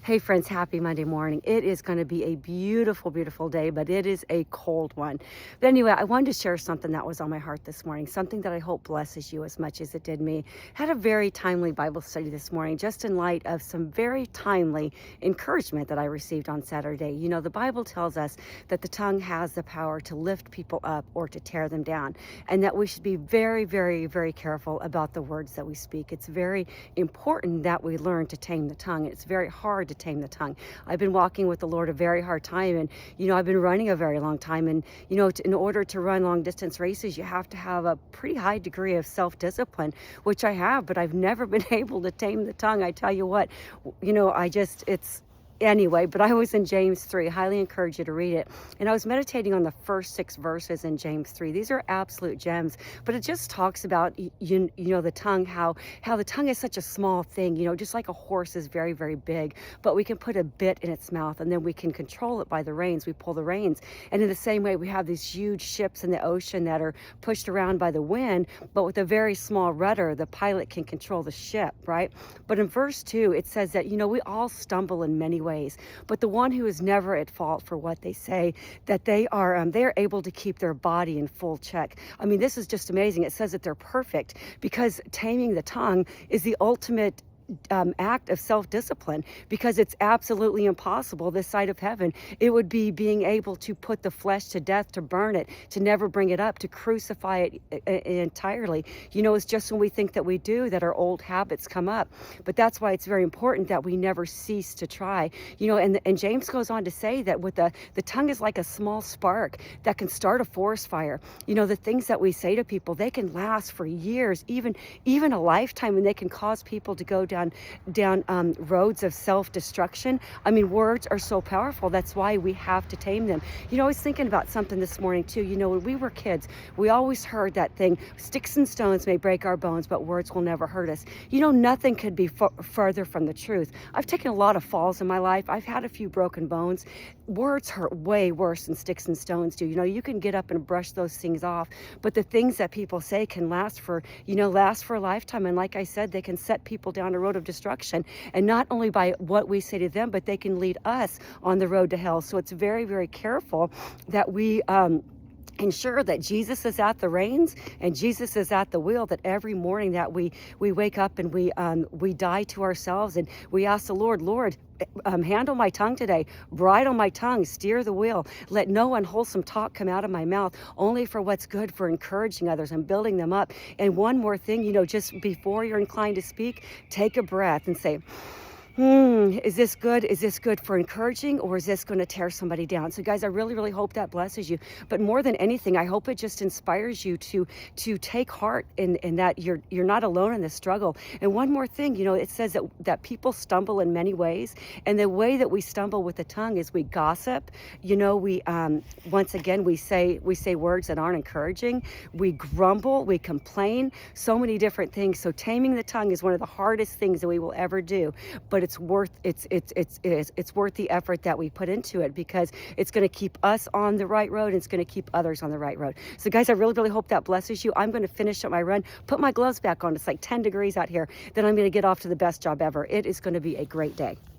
Hey friends, happy Monday morning. It is going to be a beautiful, beautiful day, but it is a cold one. But anyway, I wanted to share something that was on my heart this morning, something that I hope blesses you as much as it did me. Had a very timely Bible study this morning, just in light of some very timely encouragement that I received on Saturday. You know, the Bible tells us that the tongue has the power to lift people up or to tear them down, and that we should be very, very, very careful about the words that we speak. It's very important that we learn to tame the tongue. It's very hard to tame the tongue. I've been walking with the Lord a very hard time, and I've been running a very long time, and in order to run long distance races, you have to have a pretty high degree of self-discipline, which I have, but I've never been able to tame the tongue. I tell you what, it's anyway, but I was in James 3. Highly encourage you to read it. And I was meditating on the first 6 verses in James 3. These are absolute gems, but it just talks about the tongue, how the tongue is such a small thing, just like a horse is very, very big, but we can put a bit in its mouth and then we can control it by the reins. We pull the reins. And in the same way, we have these huge ships in the ocean that are pushed around by the wind, but with a very small rudder, the pilot can control the ship, right? But in verse 2, it says that, we all stumble in many ways, but the one who is never at fault for what they say, that they are able to keep their body in full check. I mean, this is just amazing. It says that they're perfect, because taming the tongue is the ultimate act of self-discipline, because it's absolutely impossible this side of heaven. It would be being able to put the flesh to death, to burn it, to never bring it up, to crucify it entirely. It's just when we think that we do that our old habits come up. But that's why it's very important that we never cease to try. And James goes on to say that with the tongue is like a small spark that can start a forest fire. The things that we say to people, they can last for years, even a lifetime, and they can cause people to go down roads of self-destruction. I mean, words are so powerful. That's why we have to tame them. I was thinking about something this morning too. When we were kids, we always heard that thing, sticks and stones may break our bones, but words will never hurt us. Nothing could be further from the truth. I've taken a lot of falls in my life. I've had a few broken bones. Words hurt way worse than sticks and stones do. You can get up and brush those things off, but the things that people say can last for a lifetime. And like I said, they can set people down a road of destruction, and not only by what we say to them, but they can lead us on the road to hell. So it's very, very careful that we ensure that Jesus is at the reins and Jesus is at the wheel, that every morning that we wake up and we die to ourselves, and we ask the Lord, handle my tongue today, bridle my tongue, steer the wheel, let no unwholesome talk come out of my mouth, only for what's good, for encouraging others and building them up. And one more thing, just before you're inclined to speak, take a breath and say, is this good? Is this good for encouraging, or is this going to tear somebody down? So guys, I really, really hope that blesses you. But more than anything, I hope it just inspires you to take heart in that you're not alone in this struggle. And one more thing, it says that people stumble in many ways. And the way that we stumble with the tongue is we gossip. We once again, we say words that aren't encouraging. We grumble, we complain, so many different things. So taming the tongue is one of the hardest things that we will ever do. But it's worth the effort that we put into it, because it's going to keep us on the right road, and it's going to keep others on the right road. So guys, I really, really hope that blesses you. I'm going to finish up my run, put my gloves back on. It's like 10 degrees out here. Then I'm going to get off to the best job ever. It is going to be a great day.